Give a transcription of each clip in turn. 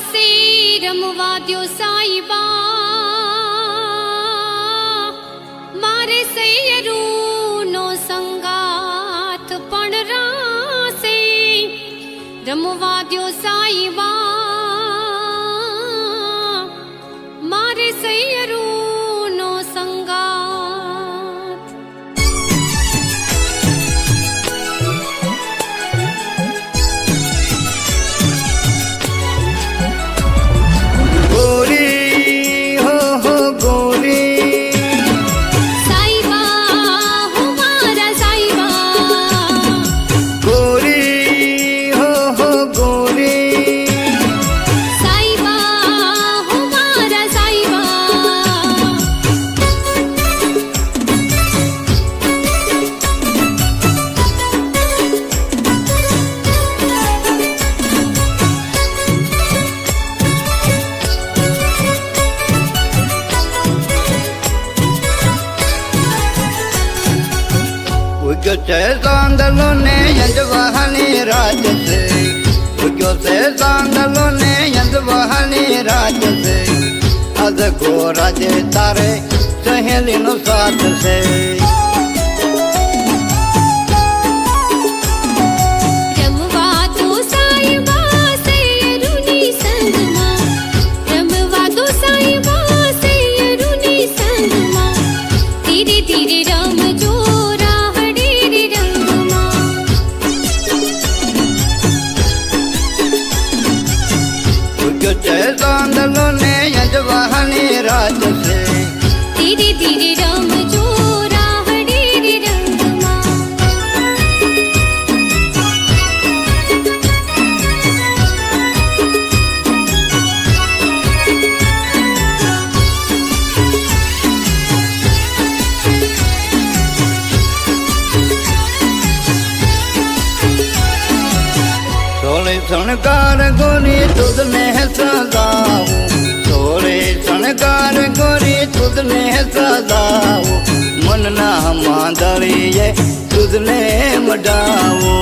से रमवा द्यो साईबा मारे सैयरू नो संगात पण रासे रमवा द्यो साईबा मारे सैयरू नो संगात। गोरी हो गोरी साईबा हो मारा साईबा गोरी हो गोरी साईबा हो मारा साईबा उग्यो से सांदलो ने यजवाहनी राज से उग्यो से सांदलो ने यजवाहनी राज से अद को राजे तारे सहेली नो साथ से रमवा दो साईबा सैयरूनी संगमा रमवा दो साईबा सैयरूनी संगमा धीरे धीरे रम जो राहडीरी रंगमा उग्यो से सांदलो ने यजवाहनी राज से धीरे धीरे रम जो राहडीरी रंगमा। सोले सणकार गोरी तुझने सजाऊं सोले सणकार गोरी तुझने सजाऊं मन ना मांदड़िए तुझने मडाऊं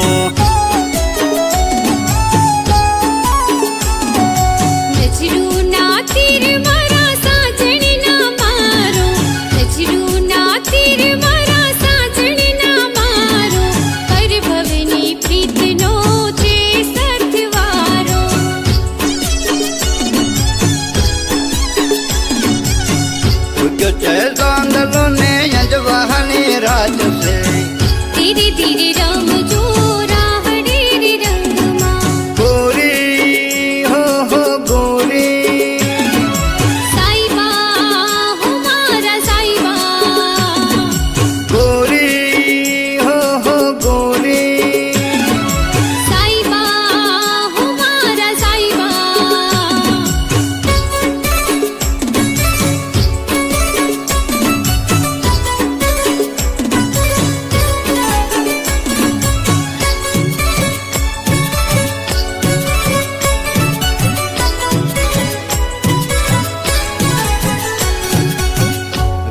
नजरू ना तीर मारा साजणी ना मारो नजरू ना तीर मारा साजणी ना मारो कर भवनी प्रीत नो छे सतवारो उग्यो से सांदलो ने यजवाहनी राज से धीरे धीरे रम जो राहडीरी रंगमा गोरी हो गोरी साईबा हो मारा साईबा गोरी हो गोरी साईबा हो मारा साईबा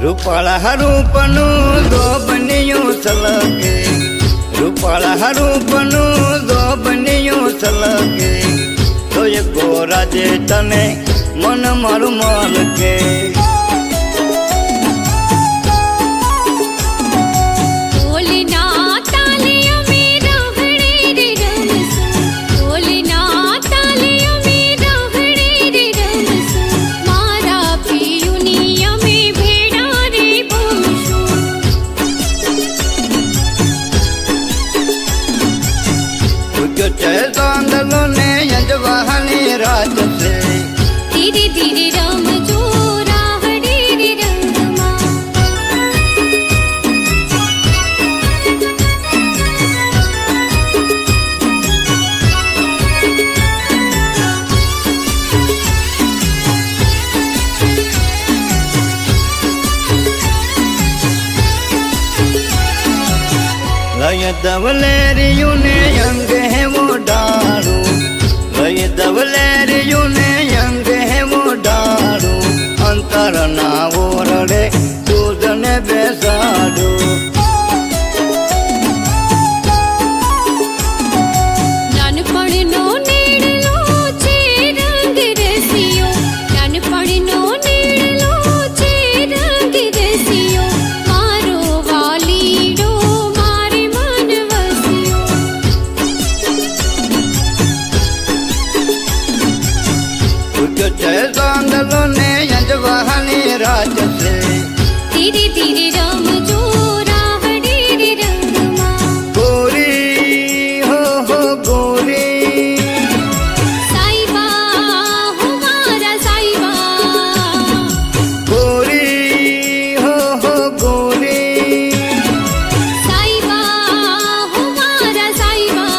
रूपाला रूपनु दोबनियो सलके रूपाला रूपनु दोबनियो सलके तो ये गोरा जे तने मन मारू माल के ढोलना तालियों में राहड़े रे रमसू ढोलना तालियों में राहड़े रे रमसू मारा पियुनिया में भेड़ा रे बमसू उग्यो से सांदलो ने यजवाहनी राज से धीरे धीरे रम जो राहडीरी रंगमा लय दवलेरियों ने अंग है वो डारू लय दवलेरियों ने अंग है वो डारू अंतर ना वो रड़े तुझने बेसाडू नानपण नो नेड़लो छे रंग સાંદલો ને અંજવાની રાત છે ધીરે ધીરે રમજો રાહડી રે રંગમાં ગોરી હો ગોરી સાઈબા હો મારા સાઈબા ગોરી હો ગોરી સાઈબા હો મારા સાઈબા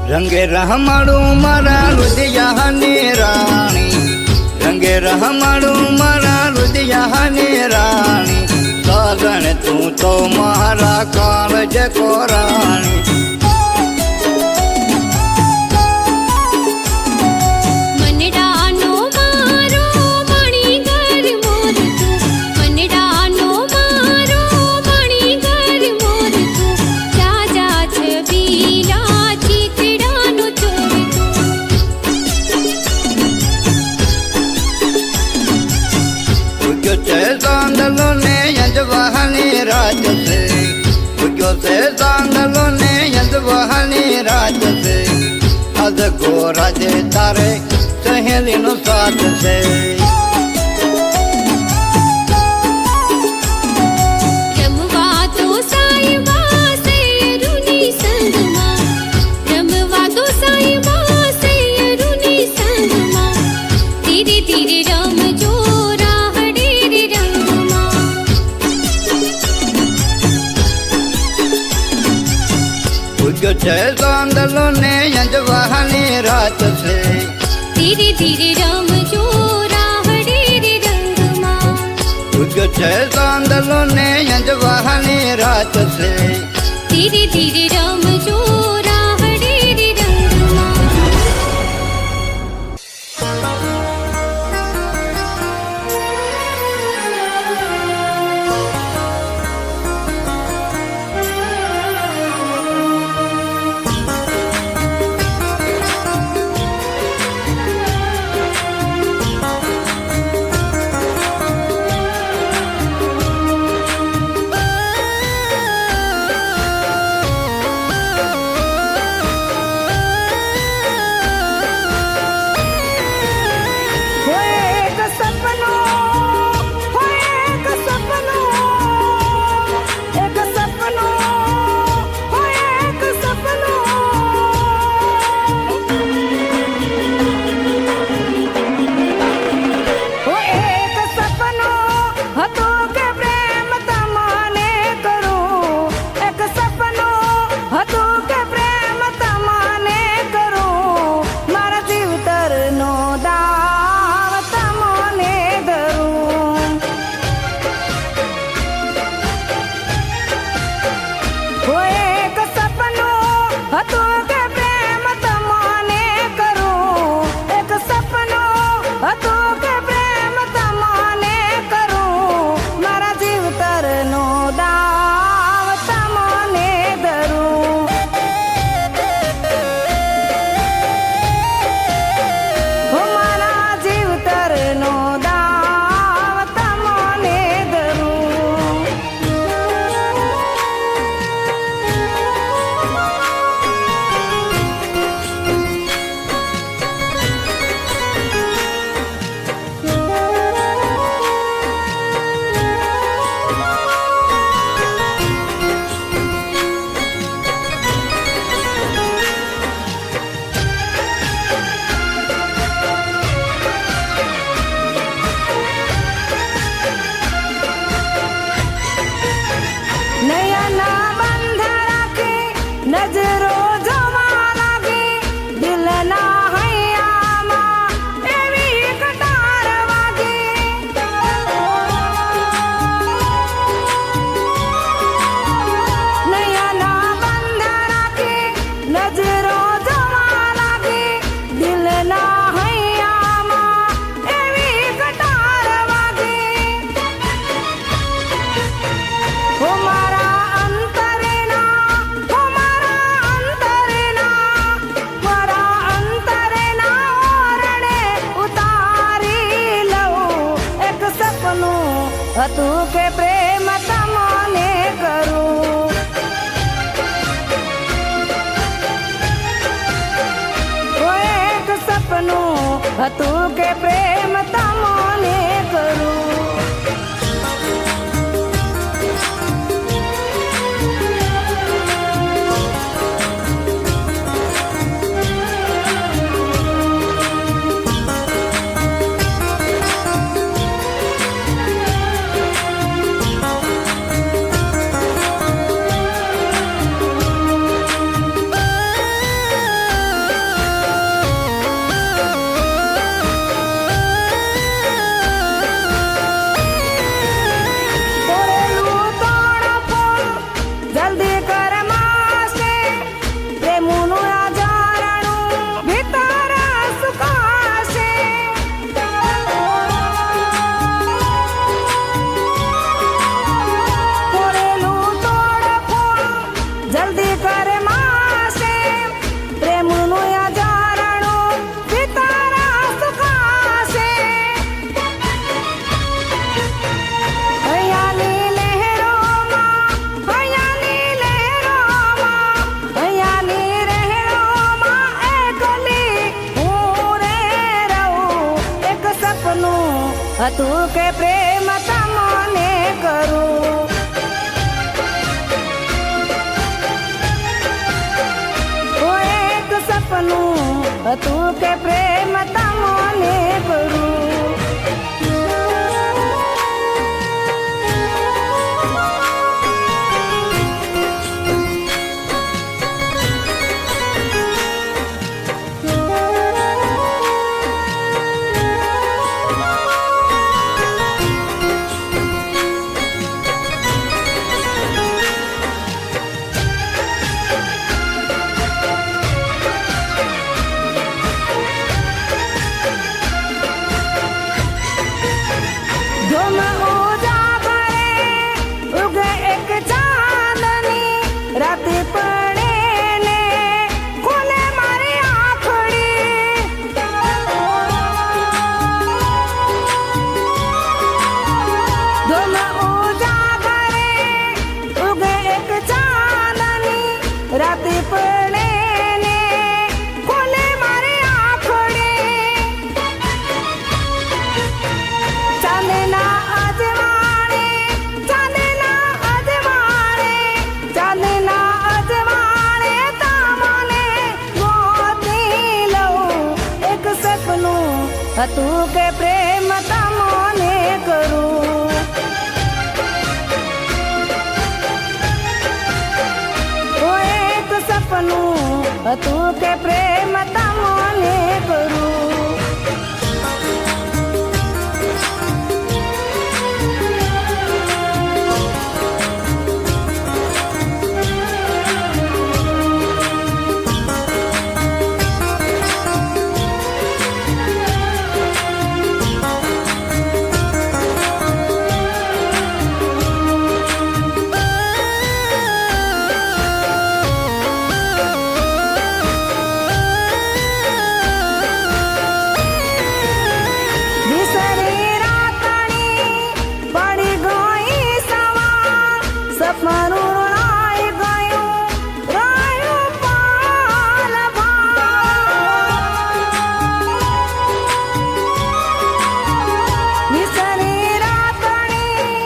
રંગે રહમાડું મારા લુધિયાની રાણી રંગે રહમાડું મારા લુધિયાની રાણી સાગણ તું તો મારા કાળજ કોરાણી મનડાનો મારો મણીગર મોર તું મનડાનો મારો મણીગર મોર તું જાજા છબીલા ચિતડાનો ચોર ઉગ્યો છે સાંદલો ને અંજવાની રાત છે ઉગ્યો છે સાંદલો ને અંજવાની રાત છે અદ ગોરાજે તારે સહેલીનો સાથ છે રમવા તો સાઈબા સૈયરુની સંગમાં રમવા તો સાઈબા સૈયરુની સંગમાં ધીરે ધીરે રમજો રાહડી રે રંગમાં ઉગ્યો છે સાંદલો ને અંજવાની રાત છે ધીરે ધીરે રમજો રાહડી રે રંગમાં ઉગ્યો છે સાંદલો ને અંજવાની રાત છે ધીરે ધીરે રમજો રાહડી રે રંગમાં હતું કે પ્રેમ તમને કરું. એક સપનું હતું કે પ્રેમ તમને કરું. હતું કે પ્રેમ તમને કરું. એક સપનું હતું કે પ્રેમ તમને કરું. રાતે પડે ને ખોલે મારી આંખડી. ધૂમ ઉજાગરે ઉગે એક ચાંદની રાતે પડે ને ખોલે મારી આંખડી. ચાંદના અજવાળે ચાંદના અજવાળે ચાંદના અજવાળે તમને ગોતી લઉં. એક સપનું હતું કે પ્રેમ તમને કરું. એક સપનું હતું કે પ્રેમ તમને કરું. સપનું રણાઈ ગયું રાયું પાલ નિસરી રાતણી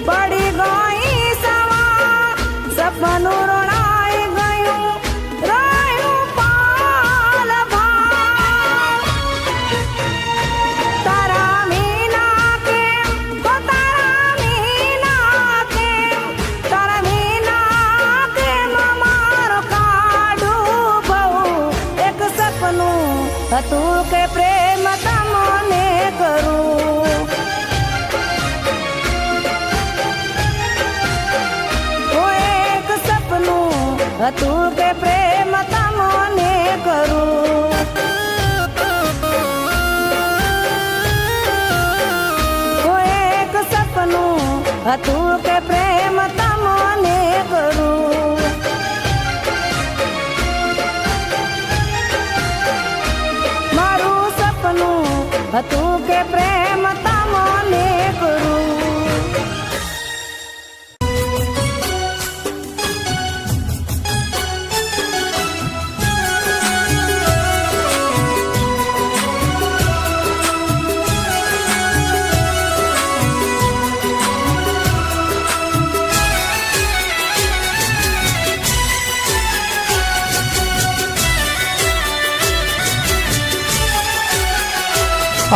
પડી ગઈ સવા. સપનું રણાઈ ગયું રાયું પાલ તારા મીના કેમ તારા મીના કેમ તારા મીના કેમ મારો કાઢું બહુ. એક સપનું હતું કે પ્રેમ તમને કરું. એક સપનું હતું કે પ્રેમ તમને કરું. એક સપનું હતું કે પ્રેમ તમને કરું. મારું સપનું હતું કે પ્રેમ તમને કરું.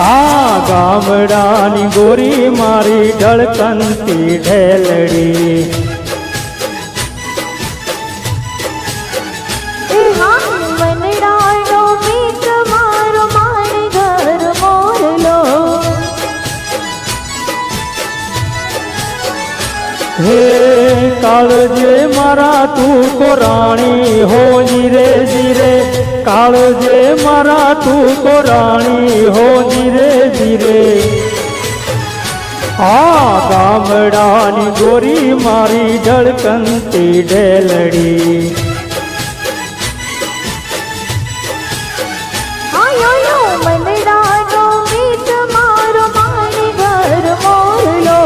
આ ગામડાની ગોરી મારી ઢળકંતી ઢેલડી એ હા મનડાનો મીત મારો માર ઘર મોરલો હે કાળજે મારા તું કોરાણી હો જીરે જીરે કાળજે મારા તું કોરાણી હો જીરે જીરે આ ગામડાની ગોરી મારી ઢળકંતી ઢેલડી આયો મનડાનો મીત મારો માર ઘર મોરલો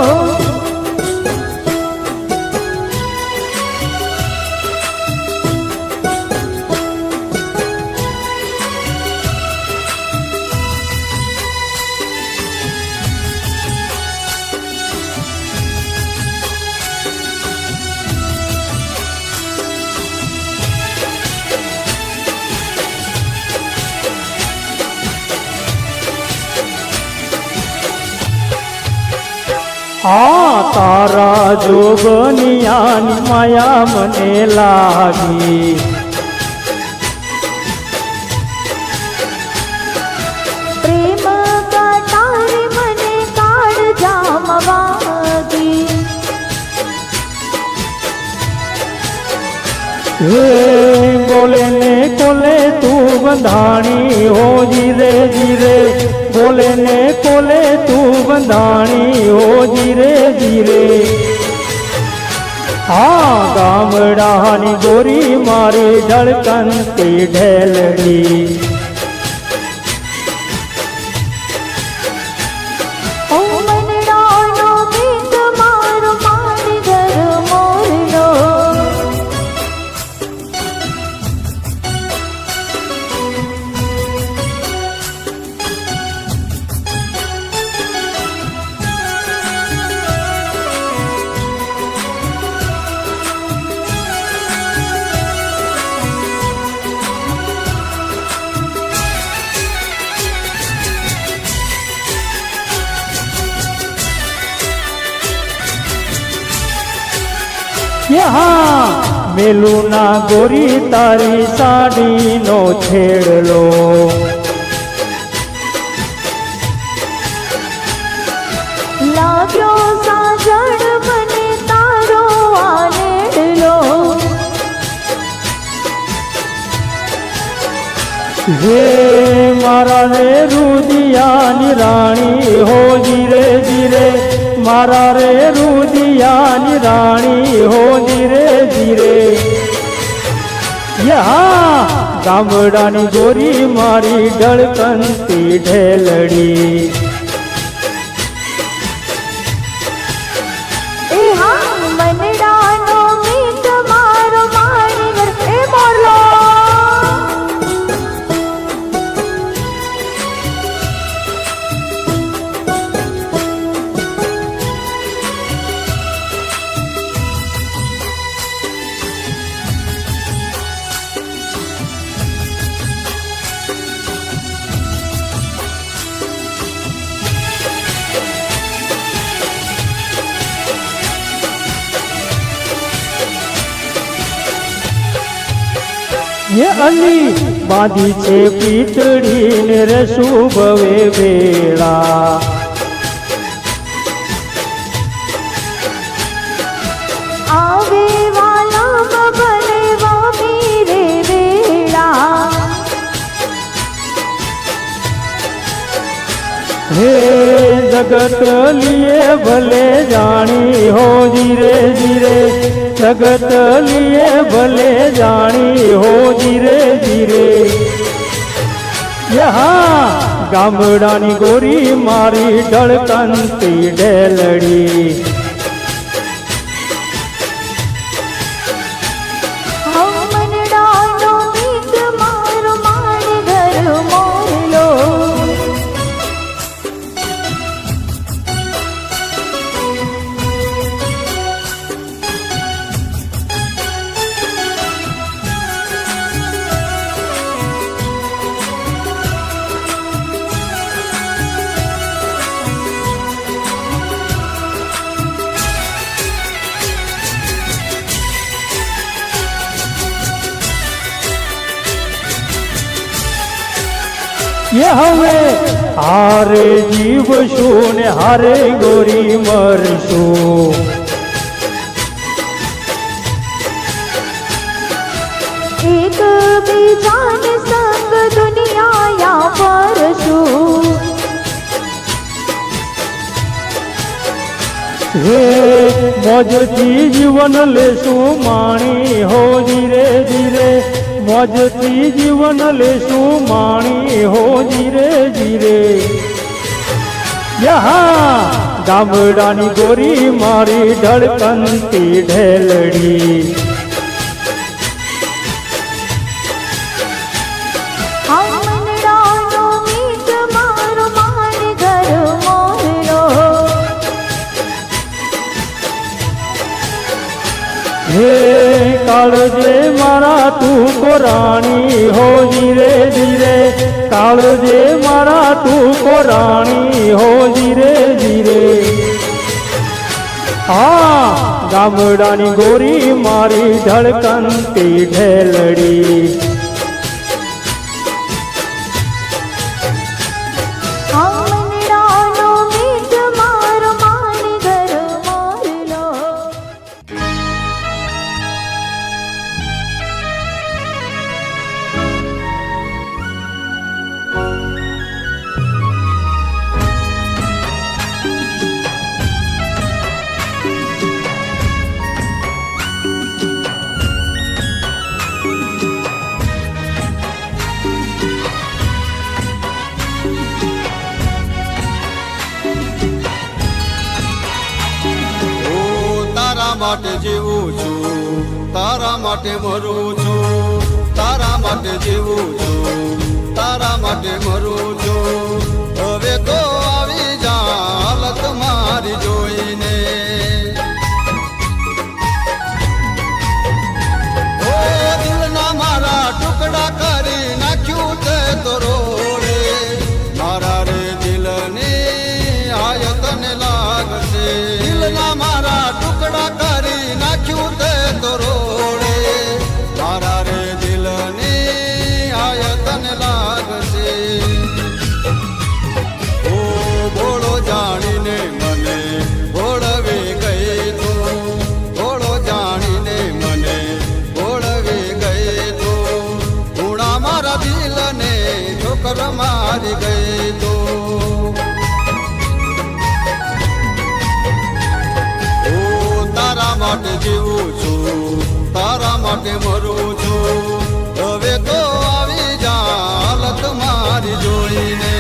આ તારા જોગનિયાની માયા મને લાગી પ્રેમ કટારે મને કાળ જામવાગી હે બોલે ને કોલે તું બંધાણી હો જીરે જીરે બોલે ને કોલે તું બંધાણી હો જીરે જીરે આ ગામડાની ગોરી મારી ઢળકંતી ઢેલડી ઓ મનડાનો મીત મારો માર ઘર મોરલો યહાં મેલુના ગોરી તારી સાડીનો છેડલો લાગ્યો સાજણ મને તારો આનેડલો હે મારા રે રુદિયાની રાણી હો જીરે જીરે મારા રે રુદિયાની રાણી હો જીરે જીરે યહાં ગામડાની ગોરી મારી ઢળકંતી ઢેલડી એ હા મનડાનો મીત મારો માર ઘર એ મોરલો ये अली बांधी छे पीतड़ी ने रसू भवे बेड़ा आवे वाला बने वामी रे वेड़ा हे जगत लिए भले जानी हो जीरे जीरे जगत लिए भले जानी हो जीरे जीरे यहाँ गामडानी गोरी मारी ढळकंती ढेलड़ी हम मनडानो मीत मारो मार घर मोरलो એ હવે હારે જીવશું ને હારે ગોરી મરશું. એક બીજાને સંગ દુનિયા પરશું. હે મોજથી જીવન લેશું માણી હો ધીરે ધીરે, મોજથી જીવન લેશું માણી હો ધીરે ધીરે. યહા ગામડાની ગોરી મારી ધડકનતી ઢેલડી. મનડાનો મીત મારો માન ઘર મોરલો. હે કાળજે મારા તું કોરાણી હો ધીરે ધીરે, કાળજે મારા તું કોરાણી હો ધીરે ધીરે. હા ગામડાની ગોરી મારી ધડકનતી ઢેલડી. મનડાનો મીત મારો માન ઘર મોરલો. તારા માટે જીવું છું, તારા માટે મરું છું, તારા માટે જીવું છું, તારા માટે મરું છું. હવે તો આવી જા હાલત મારી જોઈને. ઓ દિલના મારા ટુકડા કરી નાખ્યું તે તો રોડે. મારા રે દિલની આયતને લાગશે. દિલના મારા ટુકડા કરી નાખ્યું તે તો રોડે. મારા રે દિલની આયતને લાગશે. ઓ ભોળો જાણીને મને ભોળવી ગઈ તું, ભોળો જાણીને મને ભોળવી ગઈ તું. ઉણા મારા દિલને ઠોકર મારી ગઈ તું. તારા માટે જીવું છું, તારા માટે મરું છું. હવે તો આવી જા હાલત મારી જોઈને.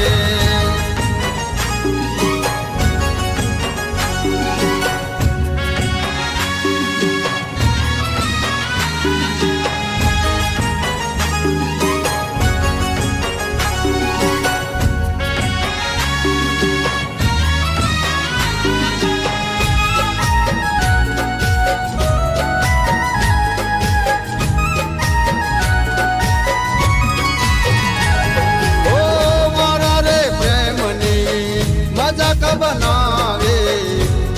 બનાવે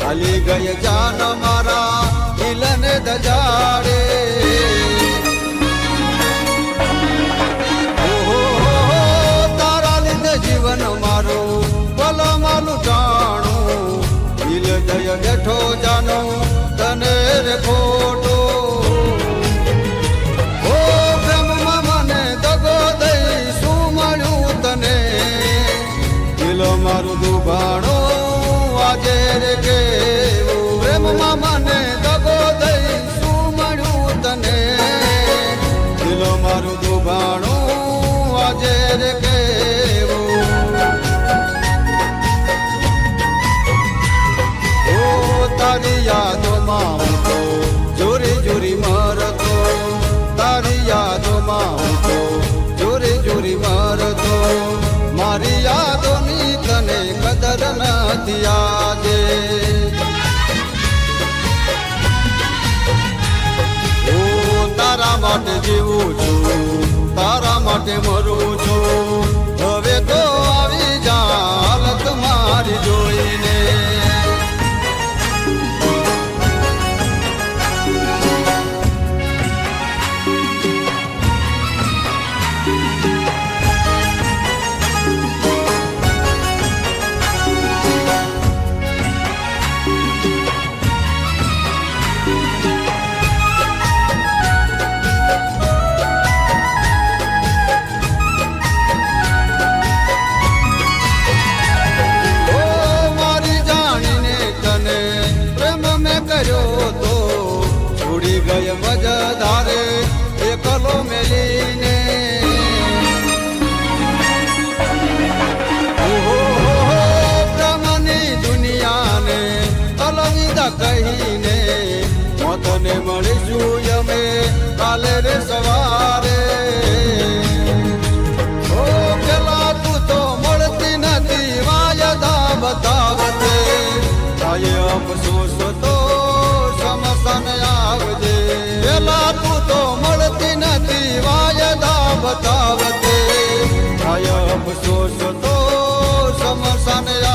હાલી ગય જાન મારા દિલને દજાડે. ઓહો તારા લીધે જીવન મારું ભલામાં લૂંટાણું. દિલ જય બેઠો જાનો તને રે ખોટો. ઓ પ્રેમમાં મને દગો દઈ શું મળ્યું તને. દિલ મારું દુભાણું આજે રે કેવું પ્રેમમાં આવતા વતે થાય અફસોસ તો સમસાને